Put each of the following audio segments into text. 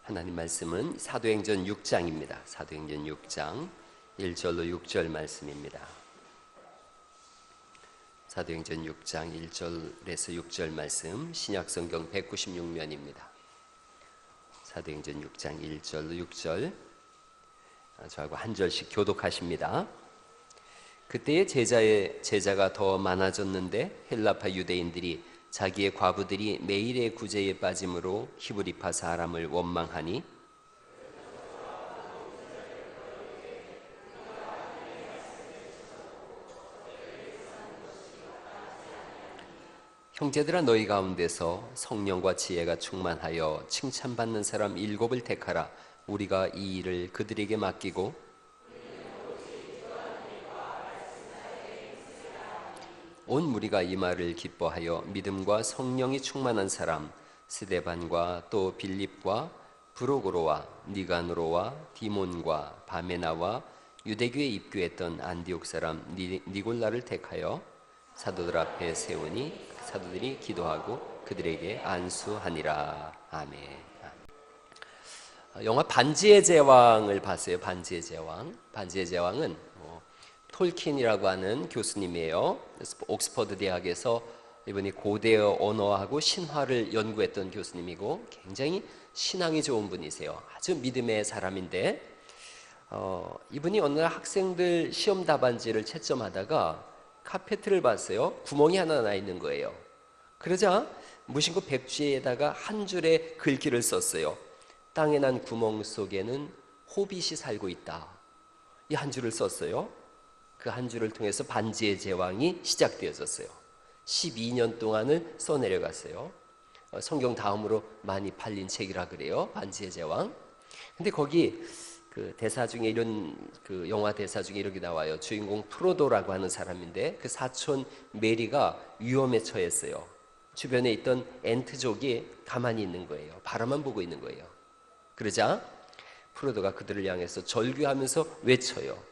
하나님 말씀은 사도행전 6장입니다. 사도행전 6장 1절로 6절 말씀입니다. 사도행전 6장 1절에서 6절 말씀, 신약성경 196면입니다. 사도행전 6장 1절로 6절 저하고 한 절씩 교독하십니다. 그때의 제자가 더 많아졌는데 헬라파 유대인들이 자기의 과부들이 매일의 구제에 빠짐으로 히브리파 사람을 원망하니 형제들아, 너희 가운데서 성령과 지혜가 충만하여 칭찬받는 사람 7을 택하라. 우리가 이 일을 그들에게 맡기고 온 무리가 이 말을 기뻐하여 믿음과 성령이 충만한 사람 스데반과 또 빌립과 브로고로와 니가노로와 디몬과 바메나와 유대교에 입교했던 안디옥 사람 니골라를 택하여 사도들 앞에 세우니 사도들이 기도하고 그들에게 안수하니라. 아멘. 영화 반지의 제왕을 봤어요. 반지의 제왕. 반지의 제왕은 톨킨이라고 하는 교수님이에요. 옥스퍼드 대학에서 이분이 고대 언어하고 신화를 연구했던 교수님이고 굉장히 신앙이 좋은 분이세요. 아주 믿음의 사람인데 이분이 어느 날 학생들 시험 답안지를 채점하다가 카페트를 봤어요. 구멍이 하나 나 있는 거예요. 그러자 무심코 백지에다가 한 줄의 글귀를 썼어요. 땅에 난 구멍 속에는 호빗이 살고 있다. 이 한 줄을 썼어요. 그 한 줄을 통해서 반지의 제왕이 시작되어졌어요. 12년 동안을 써내려갔어요. 성경 다음으로 많이 팔린 책이라 그래요. 반지의 제왕. 근데 거기 그 대사 중에 그 영화 대사 중에 이렇게 나와요. 주인공 프로도라고 하는 사람인데 그 사촌 메리가 위험에 처했어요. 주변에 있던 엔트족이 가만히 있는 거예요. 바라만 보고 있는 거예요. 그러자 프로도가 그들을 향해서 절규하면서 외쳐요.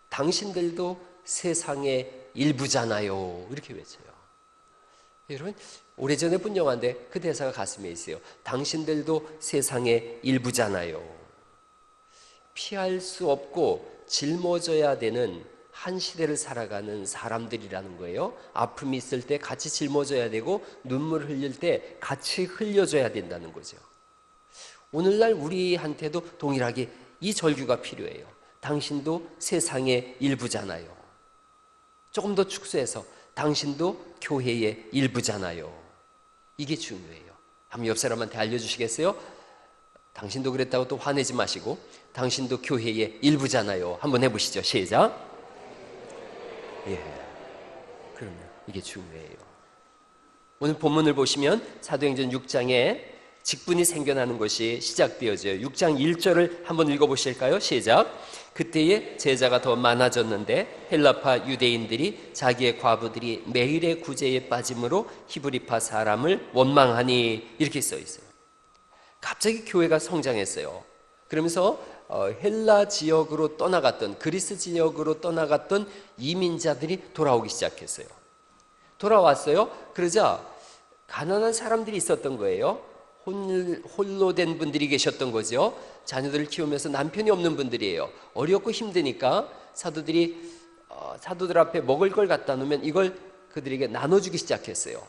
당신들도 세상의 일부잖아요. 이렇게 외쳐요. 여러분, 오래전에 본 영화인데 그 대사가 가슴에 있어요. 당신들도 세상의 일부잖아요. 피할 수 없고 짊어져야 되는 한 시대를 살아가는 사람들이라는 거예요. 아픔이 있을 때 같이 짊어져야 되고 눈물 흘릴 때 같이 흘려줘야 된다는 거죠. 오늘날 우리한테도 동일하게 이 절규가 필요해요. 당신도 세상의 일부잖아요. 조금 더 축소해서 당신도 교회의 일부잖아요. 이게 중요해요. 한번 옆 사람한테 알려주시겠어요? 당신도 그랬다고 또 화내지 마시고 당신도 교회의 일부잖아요. 한번 해보시죠. 시작. 예, 그럼요. 이게 중요해요. 오늘 본문을 보시면 사도행전 6장에 직분이 생겨나는 것이 시작되어져요. 6장 1절을 한번 읽어보실까요? 시작. 그때에 제자가 더 많아졌는데 헬라파 유대인들이 자기의 과부들이 매일의 구제에 빠짐으로 히브리파 사람을 원망하니 이렇게 써 있어요. 갑자기 교회가 성장했어요. 그러면서 헬라 지역으로 떠나갔던 그리스 지역으로 떠나갔던 이민자들이 돌아오기 시작했어요. 돌아왔어요. 그러자 가난한 사람들이 있었던 거예요. 홀로 된 분들이 계셨던 거죠. 자녀들을 키우면서 남편이 없는 분들이에요. 어렵고 힘드니까 사도들 앞에 먹을 걸 갖다 놓으면 이걸 그들에게 나눠주기 시작했어요.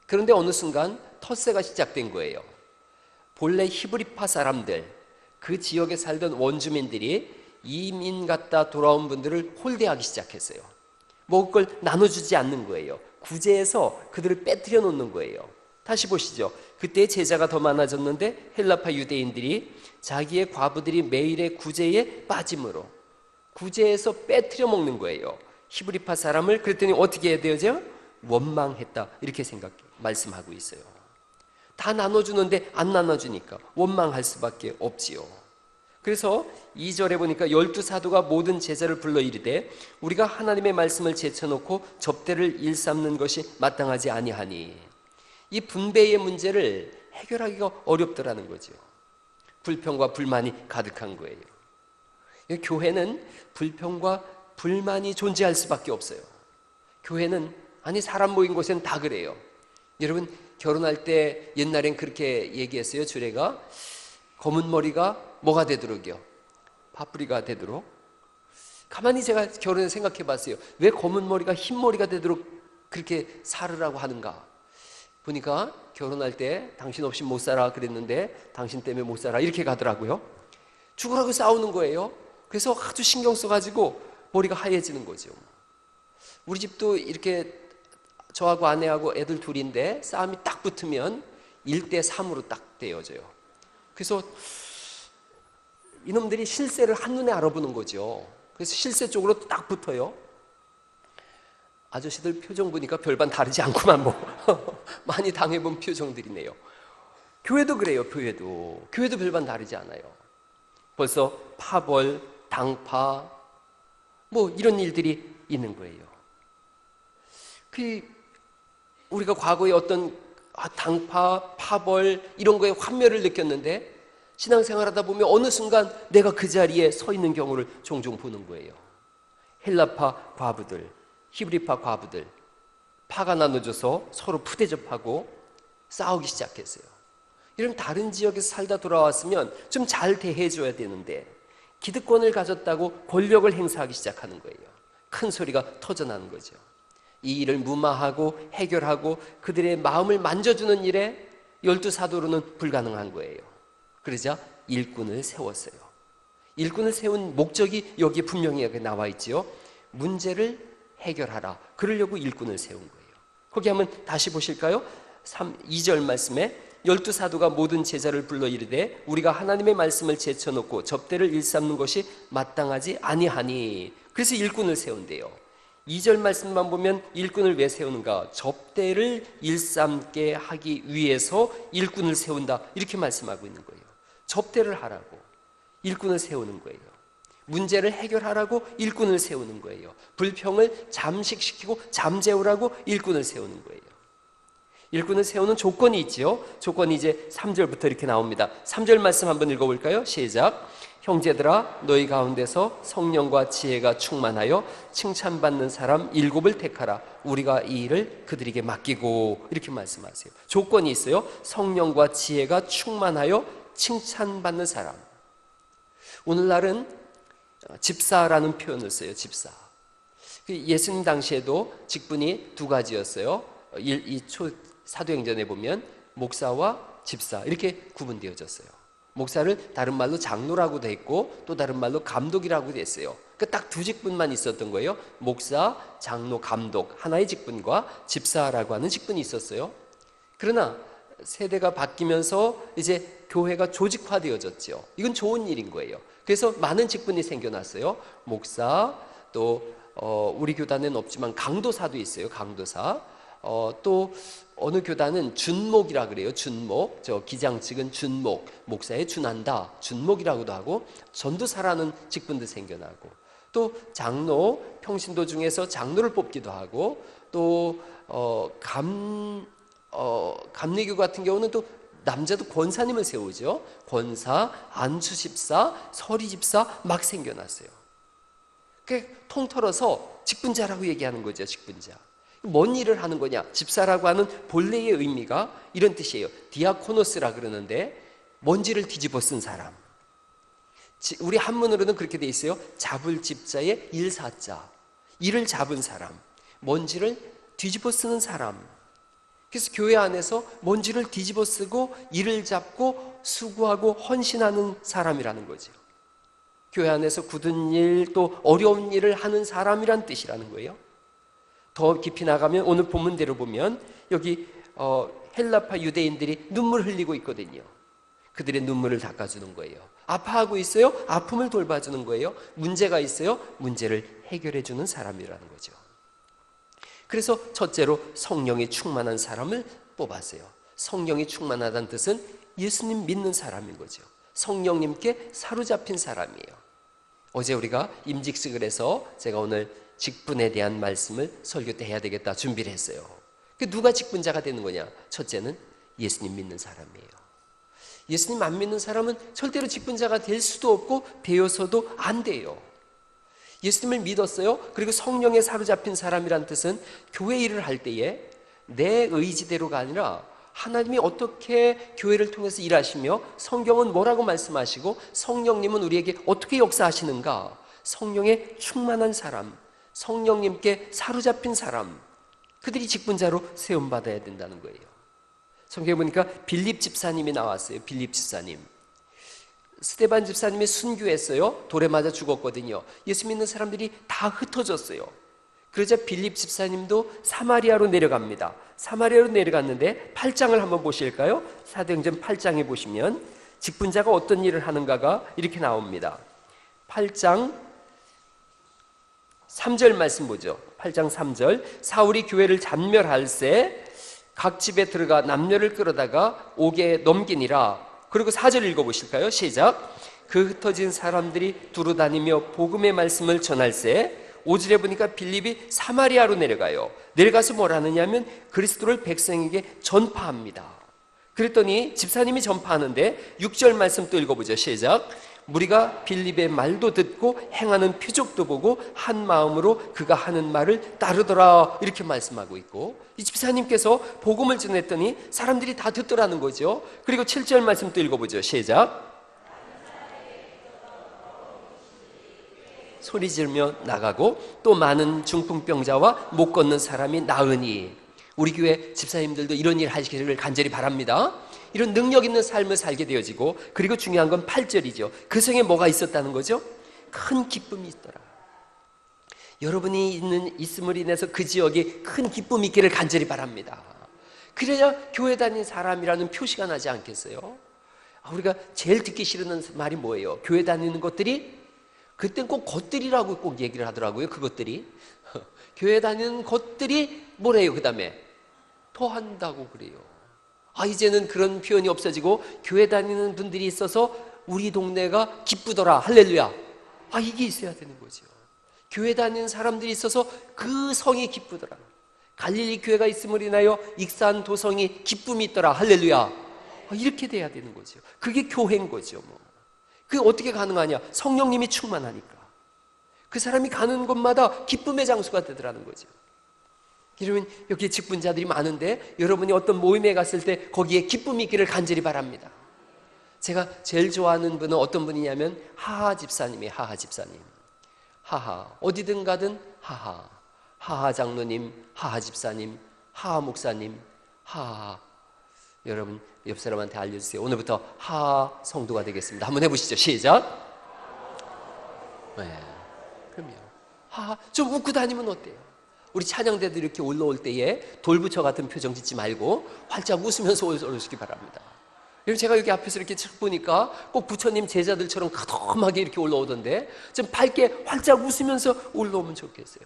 그런데 어느 순간 텃세가 시작된 거예요. 본래 히브리파 사람들, 그 지역에 살던 원주민들이 이민 갔다 돌아온 분들을 홀대하기 시작했어요. 먹을 걸 나눠주지 않는 거예요. 구제해서 그들을 빼뜨려 놓는 거예요. 다시 보시죠. 그때 제자가 더 많아졌는데 헬라파 유대인들이 자기의 과부들이 매일의 구제에 빠짐으로 구제에서 빼뜨려 먹는 거예요. 히브리파 사람을. 그랬더니 어떻게 해야 되죠? 원망했다. 이렇게 말씀하고 있어요. 다 나눠주는데 안 나눠주니까 원망할 수밖에 없지요. 그래서 2절에 보니까 12사도가 모든 제자를 불러 이르되 우리가 하나님의 말씀을 제쳐놓고 접대를 일삼는 것이 마땅하지 아니하니. 이 분배의 문제를 해결하기가 어렵더라는 거죠. 불평과 불만이 가득한 거예요. 교회는 불평과 불만이 존재할 수밖에 없어요. 교회는 사람 모인 곳에는 다 그래요. 여러분 결혼할 때 옛날엔 그렇게 얘기했어요. 주례가 검은 머리가 뭐가 되도록이요? 파뿌리가 되도록. 가만히 제가 결혼에 생각해 봤어요. 왜 검은 머리가 흰 머리가 되도록 그렇게 살으라고 하는가? 보니까 결혼할 때 당신 없이 못 살아 그랬는데 당신 때문에 못 살아 이렇게 가더라고요. 죽으라고 싸우는 거예요. 그래서 아주 신경 써가지고 머리가 하얘지는 거죠. 우리 집도 이렇게 저하고 아내하고 애들 둘인데 싸움이 딱 붙으면 1대3으로 딱 되어져요. 그래서 이놈들이 실세를 한눈에 알아보는 거죠. 그래서 실세 쪽으로 딱 붙어요. 아저씨들 표정 보니까 별반 다르지 않구만 뭐 많이 당해본 표정들이네요. 교회도 그래요. 교회도 별반 다르지 않아요. 벌써 파벌, 당파 뭐 이런 일들이 있는 거예요. 우리가 과거에 어떤 당파, 파벌 이런 거에 환멸을 느꼈는데 신앙생활하다 보면 어느 순간 내가 그 자리에 서 있는 경우를 종종 보는 거예요. 헬라파 과부들, 히브리파 과부들 파가 나눠져서 서로 푸대접하고 싸우기 시작했어요. 이런 다른 지역에서 살다 돌아왔으면 좀 잘 대해줘야 되는데 기득권을 가졌다고 권력을 행사하기 시작하는 거예요. 큰 소리가 터져나는 거죠. 이 일을 무마하고 해결하고 그들의 마음을 만져주는 일에 12사도로는 불가능한 거예요. 그러자 일꾼을 세웠어요. 일꾼을 세운 목적이 여기에 분명히 나와 있지요. 문제를 해결하라. 그러려고 일꾼을 세운 거예요. 거기 한번 다시 보실까요? 2절 말씀에 12사도가 모든 제자를 불러 이르되 우리가 하나님의 말씀을 제쳐놓고 접대를 일삼는 것이 마땅하지 아니하니. 그래서 일꾼을 세운대요. 2절 말씀만 보면 일꾼을 왜 세우는가? 접대를 일삼게 하기 위해서 일꾼을 세운다 이렇게 말씀하고 있는 거예요. 접대를 하라고 일꾼을 세우는 거예요. 문제를 해결하라고 일꾼을 세우는 거예요. 불평을 잠식시키고 잠재우라고 일꾼을 세우는 거예요. 일꾼을 세우는 조건이 있지요. 조건이 이제 3절부터 이렇게 나옵니다. 3절 말씀 한번 읽어볼까요? 시작. 형제들아 너희 가운데서 성령과 지혜가 충만하여 칭찬받는 사람 7을 택하라. 우리가 이 일을 그들에게 맡기고 이렇게 말씀하세요. 조건이 있어요. 성령과 지혜가 충만하여 칭찬받는 사람. 오늘날은 집사라는 표현을 써요. 집사. 예수님 당시에도 직분이 두 가지였어요. 사도행전에 보면 목사와 집사 이렇게 구분되어졌어요. 목사를 다른 말로 장로라고도 했고 또 다른 말로 감독이라고도 했어요. 그러니까 딱 두 직분만 있었던 거예요. 목사, 장로, 감독 하나의 직분과 집사라고 하는 직분이 있었어요. 그러나 세대가 바뀌면서 이제 교회가 조직화되어졌죠. 이건 좋은 일인 거예요. 그래서 많은 직분이 생겨났어요. 목사, 또 우리 교단은 없지만 강도사도 있어요. 강도사. 또 어느 교단은 준목이라 그래요. 준목. 저 기장 측은 준목. 목사에 준한다. 준목이라고도 하고 전도사라는 직분도 생겨나고 또 장로, 평신도 중에서 장로를 뽑기도 하고 또 감리교 같은 경우는 또 남자도 권사님을 세우죠. 권사, 안수집사, 서리집사 막 생겨났어요. 그게 통틀어서 직분자라고 얘기하는 거죠. 직분자. 뭔 일을 하는 거냐? 집사라고 하는 본래의 의미가 이런 뜻이에요. 디아코노스라 그러는데 먼지를 뒤집어 쓴 사람. 우리 한문으로는 그렇게 돼 있어요. 잡을 집자의 일사자. 일을 잡은 사람. 먼지를 뒤집어 쓰는 사람. 그래서 교회 안에서 먼지를 뒤집어 쓰고 일을 잡고 수고하고 헌신하는 사람이라는 거죠. 교회 안에서 굳은 일 또 어려운 일을 하는 사람이란 뜻이라는 거예요. 더 깊이 나가면 오늘 본문대로 보면 여기 헬라파 유대인들이 눈물 흘리고 있거든요. 그들의 눈물을 닦아주는 거예요. 아파하고 있어요. 아픔을 돌봐주는 거예요. 문제가 있어요. 문제를 해결해주는 사람이라는 거죠. 그래서 첫째로 성령이 충만한 사람을 뽑았어요. 성령이 충만하다는 뜻은 예수님 믿는 사람인 거죠. 성령님께 사로잡힌 사람이에요. 어제 우리가 임직식을 해서 제가 오늘 직분에 대한 말씀을 설교 때 해야 되겠다 준비를 했어요. 누가 직분자가 되는 거냐? 첫째는 예수님 믿는 사람이에요. 예수님 안 믿는 사람은 절대로 직분자가 될 수도 없고 되어서도 안 돼요. 예수님을 믿었어요. 그리고 성령에 사로잡힌 사람이란 뜻은 교회 일을 할 때에 내 의지대로가 아니라 하나님이 어떻게 교회를 통해서 일하시며 성경은 뭐라고 말씀하시고 성령님은 우리에게 어떻게 역사하시는가? 성령에 충만한 사람, 성령님께 사로잡힌 사람, 그들이 직분자로 세움받아야 된다는 거예요. 성경에 보니까 빌립 집사님이 나왔어요. 빌립 집사님. 스데반 집사님이 순교했어요. 돌에 맞아 죽었거든요. 예수 믿는 사람들이 다 흩어졌어요. 그러자 빌립 집사님도 사마리아로 내려갑니다. 사마리아로 내려갔는데 8장을 한번 보실까요? 사도행전 8장에 보시면 직분자가 어떤 일을 하는가가 이렇게 나옵니다. 8장 3절 말씀 보죠. 8장 3절. 사울이 교회를 잔멸할새 각 집에 들어가 남녀를 끌어다가 옥에 넘기니라. 그리고 4절 읽어보실까요? 시작. 그 흩어진 사람들이 두루 다니며 복음의 말씀을 전할새 5절에 보니까 빌립이 사마리아로 내려가요. 내려가서 뭘 하느냐면 그리스도를 백성에게 전파합니다. 그랬더니 집사님이 전파하는데 6절 말씀 또 읽어보죠. 시작. 무리가 빌립의 말도 듣고 행하는 표적도 보고 한 마음으로 그가 하는 말을 따르더라. 이렇게 말씀하고 있고, 이 집사님께서 복음을 전했더니 사람들이 다 듣더라는 거죠. 그리고 7절 말씀 또 읽어보죠. 시작. 소리 지르며 나가고 또 많은 중풍병자와 못 걷는 사람이 나으니. 우리 교회 집사님들도 이런 일 하시기를 간절히 바랍니다. 이런 능력 있는 삶을 살게 되어지고, 그리고 중요한 건 8절이죠. 그 성에 뭐가 있었다는 거죠? 큰 기쁨이 있더라. 여러분이 있음을 인해서 그 지역에 큰 기쁨이 있기를 간절히 바랍니다. 그래야 교회 다니는 사람이라는 표시가 나지 않겠어요? 우리가 제일 듣기 싫은 말이 뭐예요? 교회 다니는 것들이, 그땐 꼭 것들이라고 꼭 얘기를 하더라고요. 그것들이 교회 다니는 것들이 뭐래요? 그 다음에 토한다고 그래요. 이제는 그런 표현이 없어지고 교회 다니는 분들이 있어서 우리 동네가 기쁘더라. 할렐루야. 이게 있어야 되는 거죠. 교회 다니는 사람들이 있어서 그 성이 기쁘더라. 갈릴리 교회가 있음을 인하여 익산 도성이 기쁨이 있더라. 할렐루야. 이렇게 돼야 되는 거죠. 그게 교회인 거죠. 그게 어떻게 가능하냐? 성령님이 충만하니까. 그 사람이 가는 곳마다 기쁨의 장소가 되더라는 거죠. 여러분, 여기 직분자들이 많은데 여러분이 어떤 모임에 갔을 때 거기에 기쁨이 있기를 간절히 바랍니다. 제가 제일 좋아하는 분은 어떤 분이냐면 하하 집사님이에요. 하하 집사님. 하하, 어디든 가든 하하. 하하 장로님, 하하 집사님, 하하 목사님, 하하. 여러분 옆 사람한테 알려주세요. 오늘부터 하하 성도가 되겠습니다. 한번 해보시죠. 시작. 네, 그럼요. 하하, 좀 웃고 다니면 어때요? 우리 찬양대도 이렇게 올라올 때에 돌부처 같은 표정 짓지 말고 활짝 웃으면서 올라오시기 바랍니다. 여러분, 제가 여기 앞에서 이렇게 쭉 보니까 꼭 부처님 제자들처럼 가덤하게 이렇게 올라오던데 좀 밝게 활짝 웃으면서 올라오면 좋겠어요.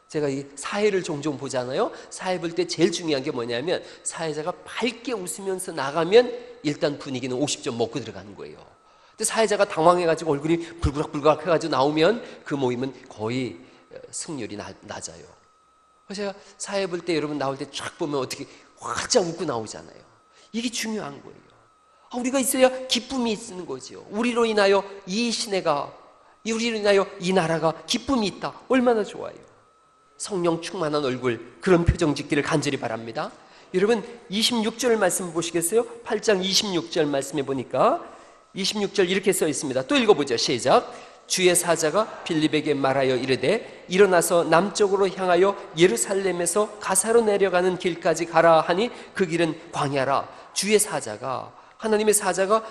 제가 이 사회를 종종 보잖아요. 사회 볼 때 제일 중요한 게 뭐냐면 사회자가 밝게 웃으면서 나가면 일단 분위기는 50점 먹고 들어가는 거예요. 근데 사회자가 당황해가지고 얼굴이 불그락불그락 해가지고 나오면 그 모임은 거의 승률이 낮아요. 그래서 제가 사회 볼 때 여러분 나올 때 쫙 보면 어떻게 활짝 웃고 나오잖아요. 이게 중요한 거예요. 우리가 있어야 기쁨이 있는 거죠. 우리로 인하여 이 시내가, 우리로 인하여 이 나라가 기쁨이 있다. 얼마나 좋아요. 성령 충만한 얼굴, 그런 표정 짓기를 간절히 바랍니다. 여러분 26절 말씀 보시겠어요? 8장 26절 말씀해 보니까 26절 이렇게 써 있습니다. 또 읽어보죠. 시작. 주의 사자가 빌립에게 말하여 이르되 일어나서 남쪽으로 향하여 예루살렘에서 가사로 내려가는 길까지 가라 하니 그 길은 광야라. 주의 사자가, 하나님의 사자가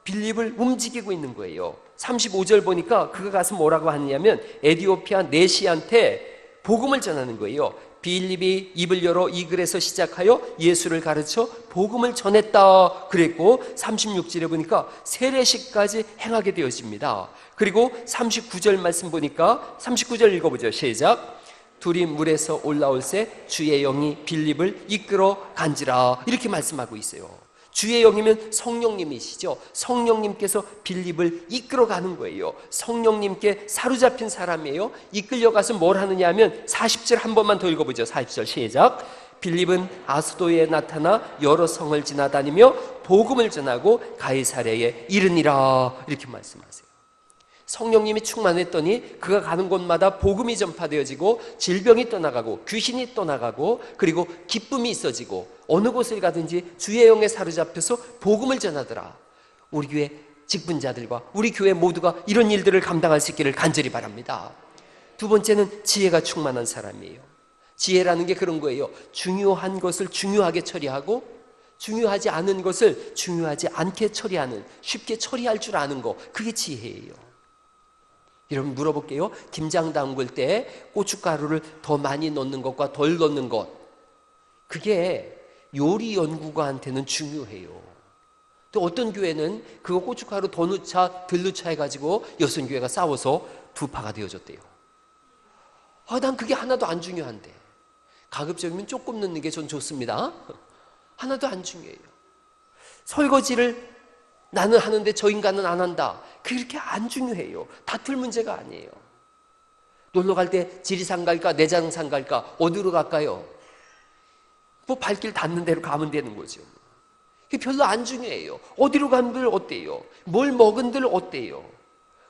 빌립을 움직이고 있는 거예요. 35절 보니까 그가 가서 뭐라고 하느냐면 에디오피아 네시한테 복음을 전하는 거예요. 빌립이 입을 열어 이 글에서 시작하여 예수를 가르쳐 복음을 전했다 그랬고, 36절에 보니까 세례식까지 행하게 되어집니다. 그리고 39절 말씀 보니까 39절 읽어보죠. 시작. 둘이 물에서 올라올새 주의 영이 빌립을 이끌어 간지라. 이렇게 말씀하고 있어요. 주의 영이면 성령님이시죠. 성령님께서 빌립을 이끌어 가는 거예요. 성령님께 사로잡힌 사람이에요. 이끌려가서 뭘 하느냐 하면 40절 한 번만 더 읽어보죠. 40절 시작. 빌립은 아수도에 나타나 여러 성을 지나다니며 복음을 전하고 가이사랴에 이르니라. 이렇게 말씀하세요. 성령님이 충만했더니 그가 가는 곳마다 복음이 전파되어지고 질병이 떠나가고 귀신이 떠나가고 그리고 기쁨이 있어지고 어느 곳을 가든지 주의 영에 사로잡혀서 복음을 전하더라. 우리 교회 직분자들과 우리 교회 모두가 이런 일들을 감당할 수 있기를 간절히 바랍니다. 두 번째는 지혜가 충만한 사람이에요. 지혜라는 게 그런 거예요. 중요한 것을 중요하게 처리하고 중요하지 않은 것을 중요하지 않게 처리하는, 쉽게 처리할 줄 아는 거, 그게 지혜예요. 여러분 물어볼게요. 김장 담글 때 고춧가루를 더 많이 넣는 것과 덜 넣는 것, 그게 요리 연구가한테는 중요해요. 또 어떤 교회는 그거 고춧가루 더 넣자 덜 넣자 해가지고 여선교회가 싸워서 두 파가 되어졌대요. 난 그게 하나도 안 중요한데. 가급적이면 조금 넣는 게 전 좋습니다. 하나도 안 중요해요. 설거지를 나는 하는데 저 인간은 안 한다, 그렇게 안 중요해요. 다툴 문제가 아니에요. 놀러 갈 때 지리산 갈까 내장산 갈까 어디로 갈까요? 뭐 발길 닿는 대로 가면 되는 거죠. 그게 별로 안 중요해요. 어디로 간들 어때요? 뭘 먹은들 어때요?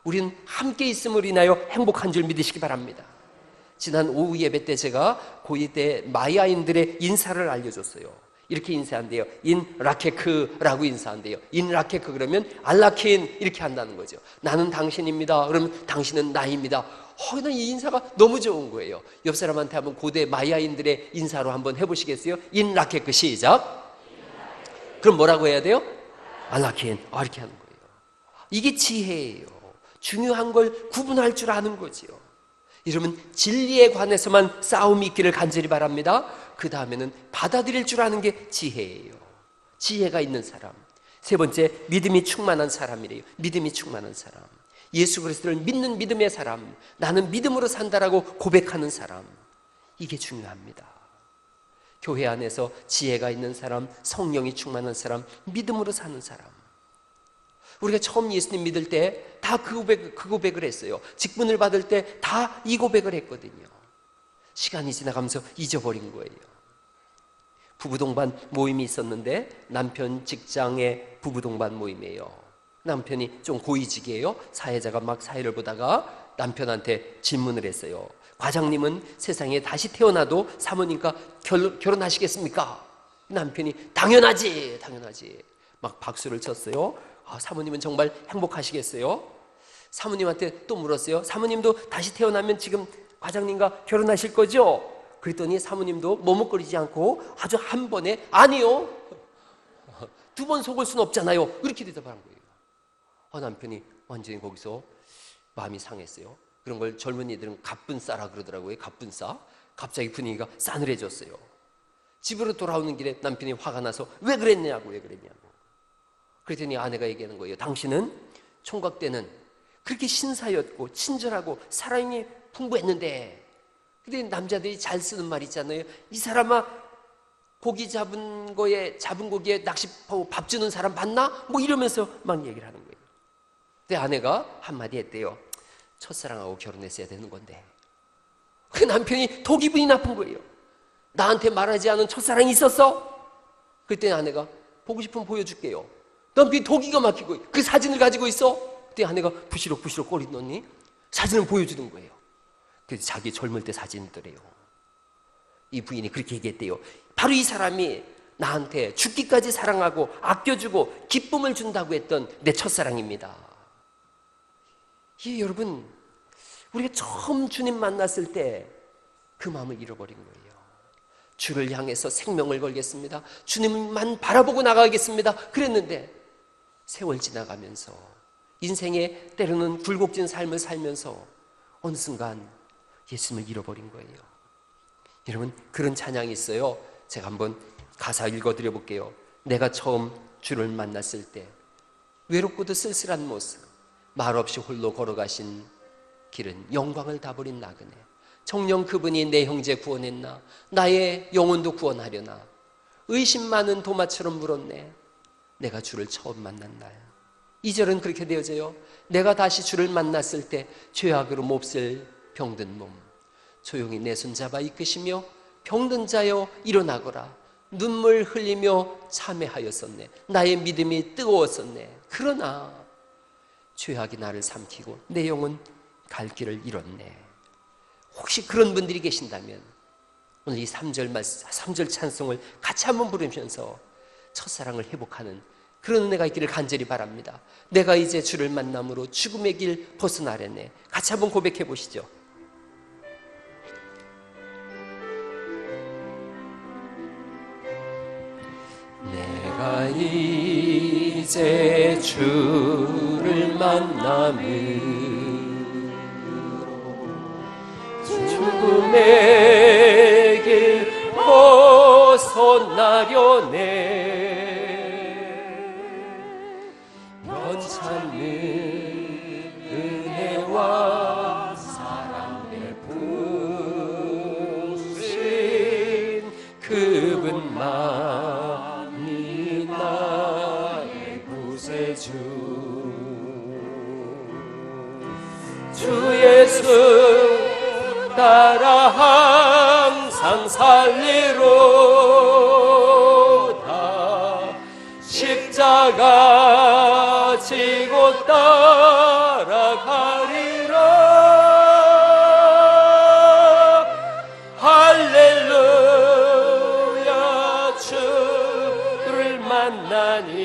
우리는 함께 있음을 인하여 행복한 줄 믿으시기 바랍니다. 지난 오후 예배 때 제가 고2 때 마야인들의 인사를 알려줬어요. 이렇게 인사한대요. 인 라케크라고 인사한대요. 인 라케크 그러면 알라킨 이렇게 한다는 거죠. 나는 당신입니다. 그러면 당신은 나입니다. 난 이 인사가 너무 좋은 거예요. 옆 사람한테 한번 고대 마야인들의 인사로 한번 해보시겠어요? 인 라케크 시작. 그럼 뭐라고 해야 돼요? 알라킨. 이렇게 하는 거예요. 이게 지혜예요. 중요한 걸 구분할 줄 아는 거지요. 여러분 진리에 관해서만 싸움이 있기를 간절히 바랍니다. 그 다음에는 받아들일 줄 아는 게 지혜예요. 지혜가 있는 사람. 세 번째, 믿음이 충만한 사람이래요. 믿음이 충만한 사람. 예수 그리스도를 믿는 믿음의 사람, 나는 믿음으로 산다라고 고백하는 사람, 이게 중요합니다. 교회 안에서 지혜가 있는 사람, 성령이 충만한 사람, 믿음으로 사는 사람. 우리가 처음 예수님 믿을 때 다 그 고백을 했어요. 직분을 받을 때 다 이 고백을 했거든요. 시간이 지나가면서 잊어버린 거예요. 부부 동반 모임이 있었는데 남편 직장의 부부 동반 모임이에요. 남편이 좀 고위직이에요. 사회자가 막 사회를 보다가 남편한테 질문을 했어요. 과장님은 세상에 다시 태어나도 사모님과 결혼하시겠습니까? 남편이 당연하지 막 박수를 쳤어요. 사모님은 정말 행복하시겠어요? 사모님한테 또 물었어요. 사모님도 다시 태어나면 지금 과장님과 결혼하실 거죠? 그랬더니 사모님도 머뭇거리지 않고 아주 한 번에 아니요, 두 번 속을 수는 없잖아요, 이렇게 대답하는 거예요. 남편이 완전히 거기서 마음이 상했어요. 그런 걸 젊은이들은 갑분싸라 그러더라고요. 갑분싸. 갑자기 분위기가 싸늘해졌어요. 집으로 돌아오는 길에 남편이 화가 나서 왜 그랬냐고. 그랬더니 아내가 얘기하는 거예요. 당신은 총각 때는 그렇게 신사였고 친절하고 사랑이 풍부했는데, 근데 남자들이 잘 쓰는 말 있잖아요. 이 사람아 고기 잡은 고기에 낚시하고 밥 주는 사람 봤나? 뭐 이러면서 막 얘기를 하는 거예요. 근데 아내가 한마디 했대요. 첫사랑하고 결혼했어야 되는 건데. 그 남편이 더 기분이 나쁜 거예요. 나한테 말하지 않은 첫사랑이 있었어? 그때 아내가 보고 싶으면 보여줄게요. 남편이 더 기가 막히고 그 사진을 가지고 있어? 그때 아내가 부시럭부시럭 거리더니 사진을 보여주는 거예요. 그래서 자기 젊을 때 사진이더래요. 이 부인이 그렇게 얘기했대요. 바로 이 사람이 나한테 죽기까지 사랑하고 아껴주고 기쁨을 준다고 했던 내 첫사랑입니다. 여러분, 우리가 처음 주님 만났을 때 그 마음을 잃어버린 거예요. 주를 향해서 생명을 걸겠습니다. 주님만 바라보고 나가겠습니다. 그랬는데 세월 지나가면서 인생의 때로는 굴곡진 삶을 살면서 어느 순간 예수님을 잃어버린 거예요. 여러분, 그런 찬양이 있어요. 제가 한번 가사 읽어드려 볼게요. 내가 처음 주를 만났을 때 외롭고도 쓸쓸한 모습, 말없이 홀로 걸어가신 길은 영광을 다 버린 나그네. 정녕 그분이 내 형제 구원했나? 나의 영혼도 구원하려나? 의심 많은 도마처럼 물었네. 내가 주를 처음 만난 날. 2절은 그렇게 되어져요. 내가 다시 주를 만났을 때 죄악으로 몹쓸 병든 몸 조용히 내 손잡아 이끄시며 병든 자여 일어나거라. 눈물 흘리며 참회하였었네. 나의 믿음이 뜨거웠었네. 그러나 죄악이 나를 삼키고 내 영혼 갈 길을 잃었네. 혹시 그런 분들이 계신다면 오늘 이 3절 찬송을 같이 한번 부르면서 첫사랑을 회복하는 그런 은혜가 있기를 간절히 바랍니다. 내가 이제 주를 만남으로 죽음의 길 벗어나려네. 같이 한번 고백해 보시죠. 내가 이제 주를 만남으로 죽음의 길 벗어나려네. 변찮는 은혜와 사랑을 부으신 그분만이 나의 구세주. 주 예수 따라 항상 살리로다. 십자가 지고 따라가리라. 할렐루야. 주를 만나니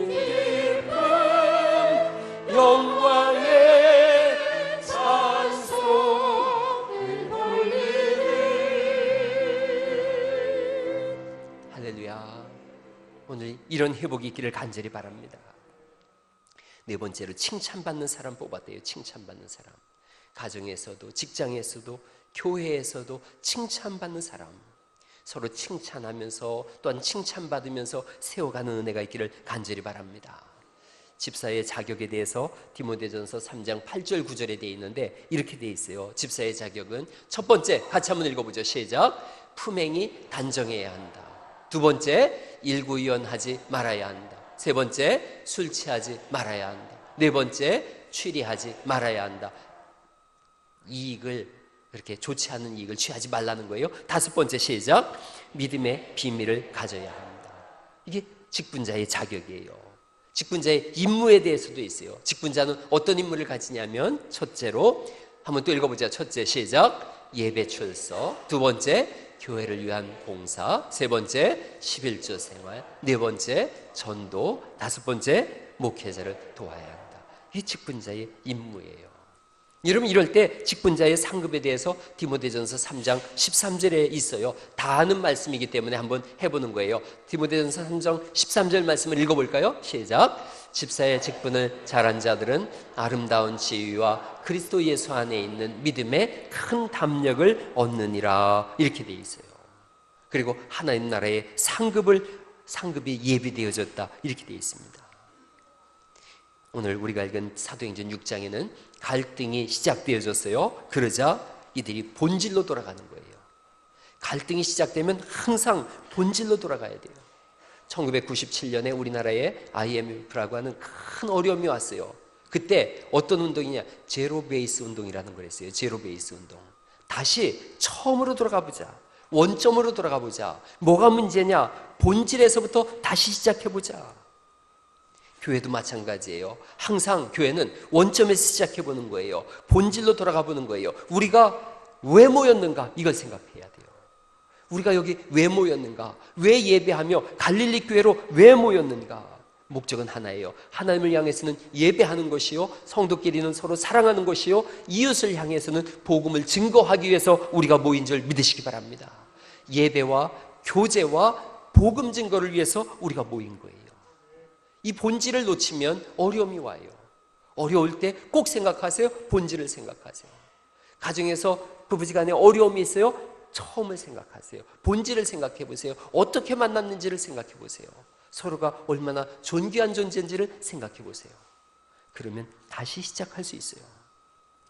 기쁨 영광의 찬송을 돌리리. 할렐루야. 오늘 이런 회복이 있기를 간절히 바랍니다. 네 번째로 칭찬받는 사람 뽑았대요. 칭찬받는 사람. 가정에서도 직장에서도 교회에서도 칭찬받는 사람. 서로 칭찬하면서 또한 칭찬받으면서 세워가는 은혜가 있기를 간절히 바랍니다. 집사의 자격에 대해서 디모데전서 3장 8절 9절에 되어 있는데 이렇게 되어 있어요. 집사의 자격은 첫 번째, 같이 한번 읽어보죠. 시작. 품행이 단정해야 한다. 두 번째, 일구이연하지 말아야 한다. 세 번째, 술 취하지 말아야 한다. 네 번째, 취리하지 말아야 한다. 이익을, 그렇게 좋지 않은 이익을 취하지 말라는 거예요. 다섯 번째, 시작. 믿음의 비밀을 가져야 한다. 이게 직분자의 자격이에요. 직분자의 임무에 대해서도 있어요. 직분자는 어떤 임무를 가지냐면 첫째로 한번 또 읽어보자. 첫째, 시작. 예배 출석. 두 번째, 교회를 위한 봉사. 세 번째, 11조 생활. 네 번째, 전도. 다섯 번째, 목회자를 도와야 한다. 이게 직분자의 임무예요. 여러분, 이럴 때 직분자의 상급에 대해서 디모데전서 3장 13절에 있어요. 다 아는 말씀이기 때문에 한번 해보는 거예요. 디모데전서 3장 13절 말씀을 읽어볼까요? 시작. 집사의 직분을 잘한 자들은 아름다운 지위와 그리스도 예수 안에 있는 믿음의 큰 담력을 얻느니라. 이렇게 되어 있어요. 그리고 하나님 나라의 상급이 예비되어졌다. 이렇게 되어 있습니다. 오늘 우리가 읽은 사도행전 6장에는 갈등이 시작되어졌어요. 그러자 이들이 본질로 돌아가는 거예요. 갈등이 시작되면 항상 본질로 돌아가야 돼요. 1997년에 우리나라에 IMF라고 하는 큰 어려움이 왔어요. 그때 어떤 운동이냐? 제로 베이스 운동이라는 걸 했어요. 제로 베이스 운동. 다시 처음으로 돌아가 보자. 원점으로 돌아가 보자. 뭐가 문제냐? 본질에서부터 다시 시작해 보자. 교회도 마찬가지예요. 항상 교회는 원점에서 시작해 보는 거예요. 본질로 돌아가 보는 거예요. 우리가 왜 모였는가? 이걸 생각해야 돼요. 우리가 여기 왜 모였는가? 왜 예배하며 갈릴리 교회로 왜 모였는가? 목적은 하나예요. 하나님을 향해서는 예배하는 것이요, 성도끼리는 서로 사랑하는 것이요, 이웃을 향해서는 복음을 증거하기 위해서 우리가 모인 줄 믿으시기 바랍니다. 예배와 교제와 복음 증거를 위해서 우리가 모인 거예요. 이 본질을 놓치면 어려움이 와요. 어려울 때 꼭 생각하세요. 본질을 생각하세요. 가정에서 부부지간에 어려움이 있어요. 처음을 생각하세요. 본질을 생각해 보세요. 어떻게 만났는지를 생각해 보세요. 서로가 얼마나 존귀한 존재인지를 생각해 보세요. 그러면 다시 시작할 수 있어요.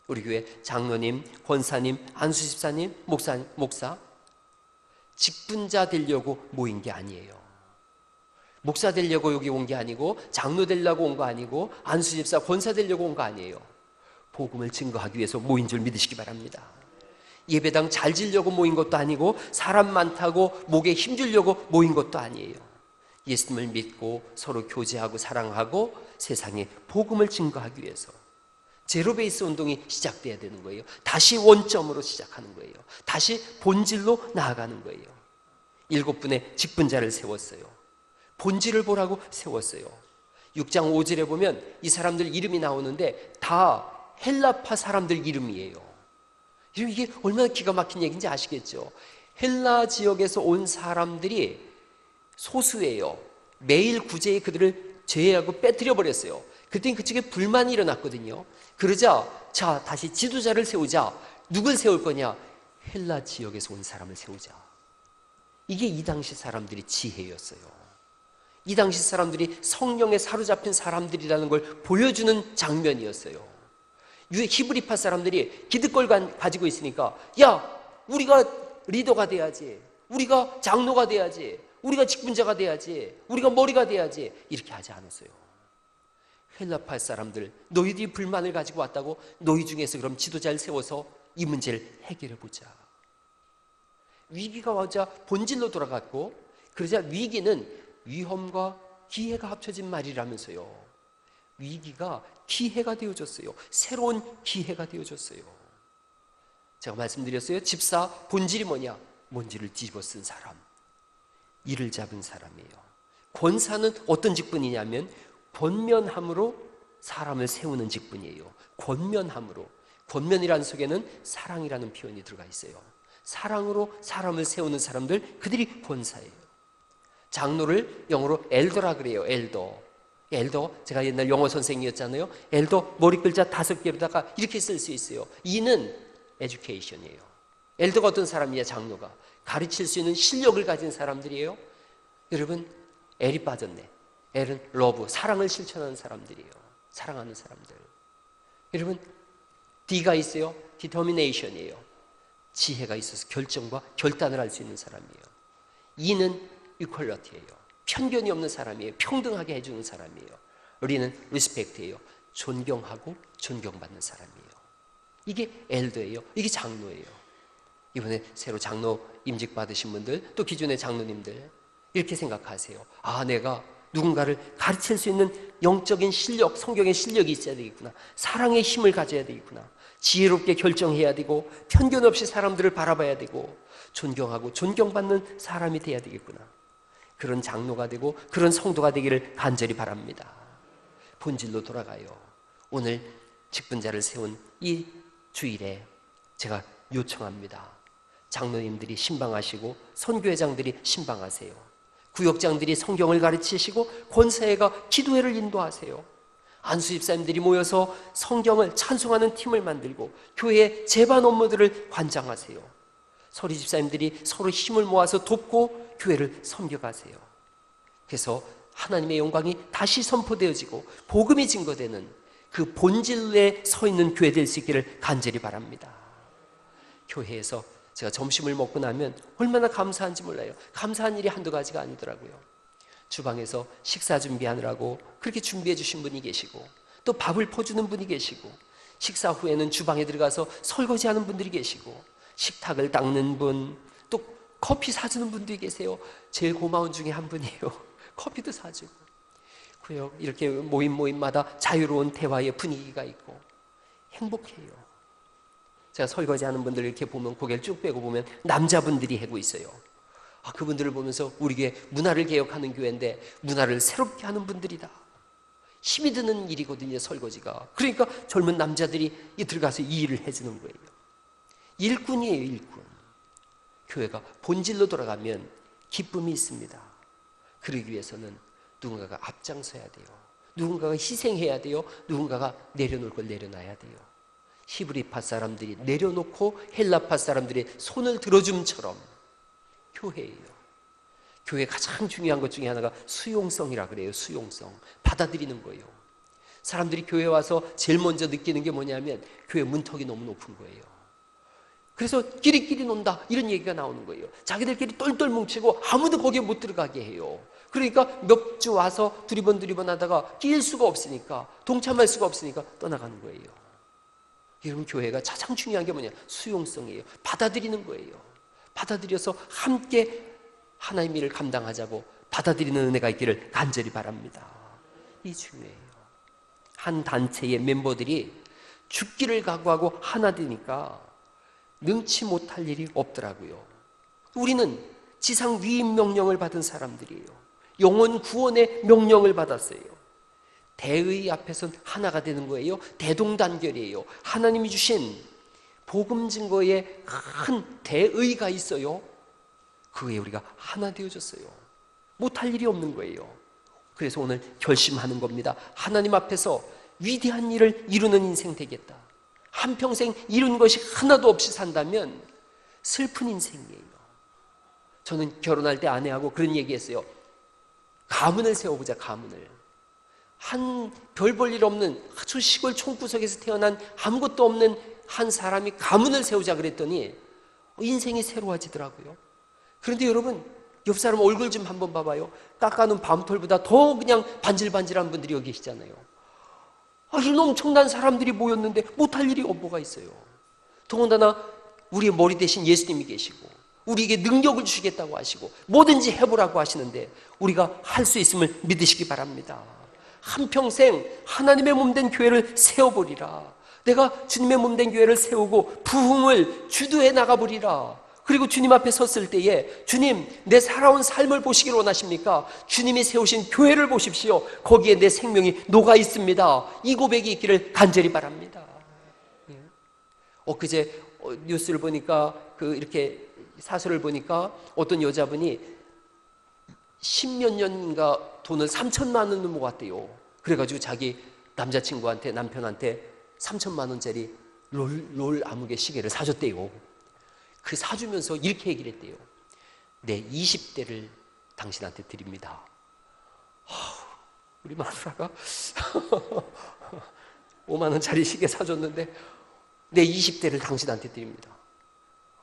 우리 교회 장로님, 권사님, 안수집사님, 목사 직분자 되려고 모인 게 아니에요. 목사 되려고 여기 온 게 아니고, 장로 되려고 온 거 아니고, 안수집사, 권사 되려고 온 거 아니에요. 복음을 증거하기 위해서 모인 줄 믿으시기 바랍니다. 예배당 잘 지려고 모인 것도 아니고, 사람 많다고 목에 힘주려고 모인 것도 아니에요. 예수님을 믿고 서로 교제하고 사랑하고 세상에 복음을 증거하기 위해서, 제로 베이스 운동이 시작돼야 되는 거예요. 다시 원점으로 시작하는 거예요. 다시 본질로 나아가는 거예요. 7분의 직분자를 세웠어요. 본질을 보라고 세웠어요. 6장 5절에 보면 이 사람들 이름이 나오는데 다 헬라파 사람들 이름이에요. 이게 얼마나 기가 막힌 얘기인지 아시겠죠? 헬라 지역에서 온 사람들이 소수예요. 매일 구제에 그들을 제외하고 빼뜨려 버렸어요. 그때 그쪽에 불만이 일어났거든요. 그러자 자 다시 지도자를 세우자. 누굴 세울 거냐? 헬라 지역에서 온 사람을 세우자. 이게 이 당시 사람들의 지혜였어요. 이 당시 사람들이 성령에 사로잡힌 사람들이라는 걸 보여주는 장면이었어요. 히브리파 사람들이 기득권 가지고 있으니까 야 우리가 리더가 돼야지, 우리가 장로가 돼야지, 우리가 직분자가 돼야지, 우리가 머리가 돼야지, 이렇게 하지 않았어요. 헬라파 사람들, 너희들이 불만을 가지고 왔다고 너희 중에서 그럼 지도자를 세워서 이 문제를 해결해 보자. 위기가 와자 본질로 돌아갔고, 그러자 위기는 위험과 기회가 합쳐진 말이라면서요. 위기가 기회가 되어졌어요. 새로운 기회가 되어졌어요. 제가 말씀드렸어요. 집사 본질이 뭐냐? 먼지를 뒤집어 쓴 사람, 이를 잡은 사람이에요. 권사는 어떤 직분이냐면 권면함으로 사람을 세우는 직분이에요. 권면함으로. 권면이라는 속에는 사랑이라는 표현이 들어가 있어요. 사랑으로 사람을 세우는 사람들, 그들이 권사예요. 장로를 영어로 엘더라 그래요. 엘더, 제가 옛날 영어 선생님이었잖아요. 엘더 머리 글자 5개로다가 이렇게 쓸 수 있어요. 이는 에듀케이션이에요. 엘더가 어떤 사람이냐? 장로가 가르칠 수 있는 실력을 가진 사람들이에요. 여러분, 엘이 빠졌네. 엘은 러브, 사랑을 실천하는 사람들이에요. 사랑하는 사람들. 여러분, D가 있어요. 디터미네이션이에요. 지혜가 있어서 결정과 결단을 할 수 있는 사람이에요. E는 이퀄러티예요. 편견이 없는 사람이에요. 평등하게 해주는 사람이에요. 리는 리스펙트예요. 존경하고 존경받는 사람이에요. 이게 엘더예요. 이게 장로예요. 이번에 새로 장로 임직 받으신 분들, 또 기존의 장로님들, 이렇게 생각하세요. 아, 내가 누군가를 가르칠 수 있는 영적인 실력, 성경의 실력이 있어야 되겠구나. 사랑의 힘을 가져야 되겠구나. 지혜롭게 결정해야 되고, 편견 없이 사람들을 바라봐야 되고, 존경하고 존경받는 사람이 돼야 되겠구나. 그런 장로가 되고 그런 성도가 되기를 간절히 바랍니다. 본질로 돌아가요. 오늘 직분자를 세운 이 주일에 제가 요청합니다. 장로님들이 신방하시고 선교회장들이 신방하세요. 구역장들이 성경을 가르치시고 권사회가 기도회를 인도하세요. 안수 집사님들이 모여서 성경을 찬송하는 팀을 만들고 교회의 제반 업무들을 관장하세요. 서리 집사님들이 서로 힘을 모아서 돕고 교회를 섬겨가세요. 그래서 하나님의 영광이 다시 선포되어지고 복음이 증거되는 그 본질에 서 있는 교회 될 수 있기를 간절히 바랍니다. 교회에서 제가 점심을 먹고 나면 얼마나 감사한지 몰라요. 감사한 일이 한두 가지가 아니더라고요. 주방에서 식사 준비하느라고 그렇게 준비해 주신 분이 계시고, 또 밥을 퍼주는 분이 계시고, 식사 후에는 주방에 들어가서 설거지하는 분들이 계시고, 식탁을 닦는 분, 또 커피 사주는 분들이 계세요. 제일 고마운 중에 한 분이에요. 커피도 사주고. 그래요. 이렇게 모임마다 자유로운 대화의 분위기가 있고 행복해요. 제가 설거지하는 분들 이렇게 보면, 고개를 쭉 빼고 보면 남자분들이 하고 있어요. 아, 그분들을 보면서 우리 교회 문화를 개혁하는 교회인데 문화를 새롭게 하는 분들이다. 힘이 드는 일이거든요, 설거지가. 그러니까 젊은 남자들이 들어가서 이 일을 해주는 거예요. 일꾼이에요, 일꾼. 교회가 본질로 돌아가면 기쁨이 있습니다. 그러기 위해서는 누군가가 앞장서야 돼요. 누군가가 희생해야 돼요. 누군가가 내려놓을 걸 내려놔야 돼요. 히브리파 사람들이 내려놓고 헬라파 사람들이 손을 들어줌처럼 교회예요. 교회의 가장 중요한 것 중에 하나가 수용성이라 그래요. 수용성. 받아들이는 거예요. 사람들이 교회 와서 제일 먼저 느끼는 게 뭐냐면 교회 문턱이 너무 높은 거예요. 그래서 끼리끼리 논다 이런 얘기가 나오는 거예요. 자기들끼리 똘똘 뭉치고 아무도 거기에 못 들어가게 해요. 그러니까 몇 주 와서 두리번 하다가 끼일 수가 없으니까, 동참할 수가 없으니까 떠나가는 거예요. 여러분, 교회가 가장 중요한 게 뭐냐? 수용성이에요. 받아들이는 거예요. 받아들여서 함께 하나님의 일을 감당하자고 받아들이는 은혜가 있기를 간절히 바랍니다. 이 중요해요. 한 단체의 멤버들이 죽기를 각오하고 하나 되니까 능치 못할 일이 없더라고요. 우리는 지상 위임 명령을 받은 사람들이에요. 영혼 구원의 명령을 받았어요. 대의 앞에선 하나가 되는 거예요. 대동단결이에요. 하나님이 주신 복음 증거에 큰 대의가 있어요. 그에 우리가 하나 되어졌어요. 못할 일이 없는 거예요. 그래서 오늘 결심하는 겁니다. 하나님 앞에서 위대한 일을 이루는 인생 되겠다. 한평생 이룬 것이 하나도 없이 산다면 슬픈 인생이에요. 저는 결혼할 때 아내하고 그런 얘기했어요. 가문을 세워보자. 가문을. 한 별 볼 일 없는 아주 시골 총구석에서 태어난 아무것도 없는 한 사람이 가문을 세우자 그랬더니 인생이 새로워지더라고요. 그런데 여러분, 옆 사람 얼굴 좀 한번 봐봐요. 깎아놓은 밤톨보다 더 그냥 반질반질한 분들이 여기 계시잖아요. 이런 엄청난 사람들이 모였는데 못할 일이 뭐가 있어요. 더군다나 우리의 머리 대신 예수님이 계시고 우리에게 능력을 주시겠다고 하시고 뭐든지 해보라고 하시는데 우리가 할 수 있음을 믿으시기 바랍니다. 한평생 하나님의 몸된 교회를 세워보리라. 내가 주님의 몸된 교회를 세우고 부흥을 주도해 나가보리라. 그리고 주님 앞에 섰을 때에 주님, 내 살아온 삶을 보시길 원하십니까? 주님이 세우신 교회를 보십시오. 거기에 내 생명이 녹아 있습니다. 이 고백이 있기를 간절히 바랍니다. 그제 뉴스를 보니까 이렇게 사설을 보니까 어떤 여자분이 10몇 년인가 돈을 3천만 원을 모았대요. 그래가지고 자기 남자친구한테, 남편한테 3천만 원짜리 롤 아무개 시계를 사줬대요. 그 사주면서 이렇게 얘기를 했대요. 내 20대를 당신한테 드립니다. 우리 마누라가 5만 원짜리 시계 사줬는데 내 20대를 당신한테 드립니다.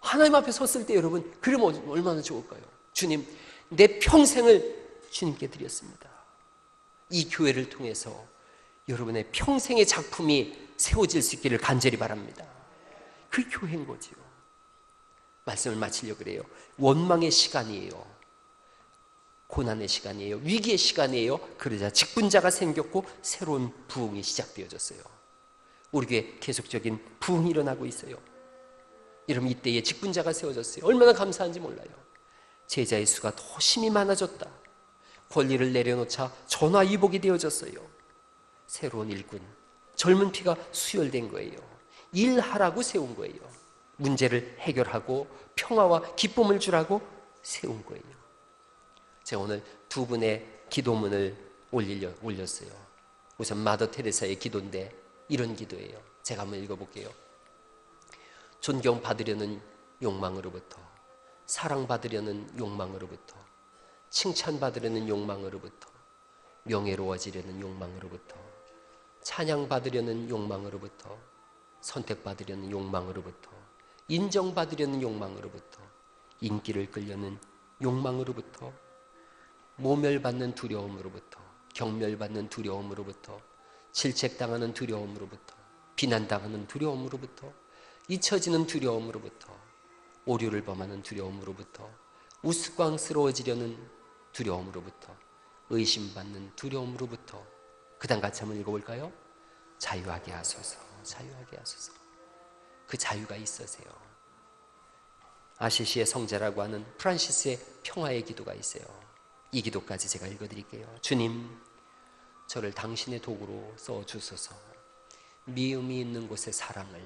하나님 앞에 섰을 때 여러분, 그러면 얼마나 좋을까요? 주님, 내 평생을 주님께 드렸습니다. 이 교회를 통해서 여러분의 평생의 작품이 세워질 수 있기를 간절히 바랍니다. 그 교회인 거지요. 말씀을 마치려고 그래요. 원망의 시간이에요. 고난의 시간이에요. 위기의 시간이에요. 그러자 직분자가 생겼고 새로운 부흥이 시작되어졌어요. 우리 교회 계속적인 부흥이 일어나고 있어요. 여러분, 이때에 직분자가 세워졌어요. 얼마나 감사한지 몰라요. 제자의 수가 더 힘이 많아졌다. 권리를 내려놓자 전화위복이 되어졌어요. 새로운 일꾼, 젊은 피가 수혈된 거예요. 일하라고 세운 거예요. 문제를 해결하고 평화와 기쁨을 주라고 세운 거예요. 제가 오늘 두 분의 기도문을 올렸어요. 우선 마더 테레사의 기도인데 이런 기도예요. 제가 한번 읽어볼게요. 존경받으려는 욕망으로부터, 사랑받으려는 욕망으로부터, 칭찬받으려는 욕망으로부터, 명예로워지려는 욕망으로부터, 찬양받으려는 욕망으로부터, 선택받으려는 욕망으로부터, 인정받으려는 욕망으로부터, 인기를 끌려는 욕망으로부터, 모멸받는 두려움으로부터, 경멸받는 두려움으로부터, 질책당하는 두려움으로부터, 비난당하는 두려움으로부터, 잊혀지는 두려움으로부터, 오류를 범하는 두려움으로부터, 우스꽝스러워지려는 두려움으로부터, 의심받는 두려움으로부터, 그 다음 같이 한번 읽어볼까요? 자유하게 하소서, 자유하게 하소서. 그 자유가 있으세요. 아시시의 성자라고 하는 프란시스의 평화의 기도가 있어요. 이 기도까지 제가 읽어드릴게요. 주님, 저를 당신의 도구로 써주소서. 미움이 있는 곳에 사랑을,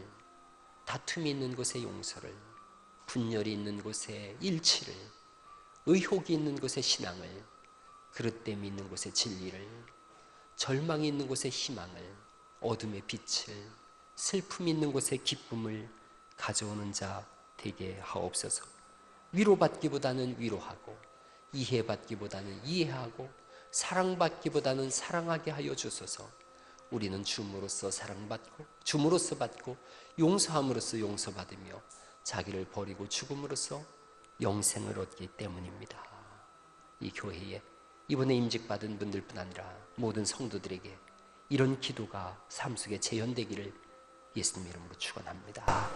다툼이 있는 곳에 용서를, 분열이 있는 곳에 일치를, 의혹이 있는 곳에 신앙을, 그릇됨이 있는 곳에 진리를, 절망이 있는 곳에 희망을, 어둠의 빛을, 슬픔이 있는 곳에 기쁨을 가져오는 자 되게 하옵소서. 위로받기보다는 위로하고, 이해받기보다는 이해하고, 사랑받기보다는 사랑하게 하여 주소서. 우리는 줌으로써 사랑받고, 줌으로써 받고, 용서함으로써 용서받으며, 자기를 버리고 죽음으로써 영생을 얻기 때문입니다. 이 교회에 이번에 임직받은 분들뿐 아니라 모든 성도들에게 이런 기도가 삶 속에 재현되기를 예수님 이름으로 축원합니다.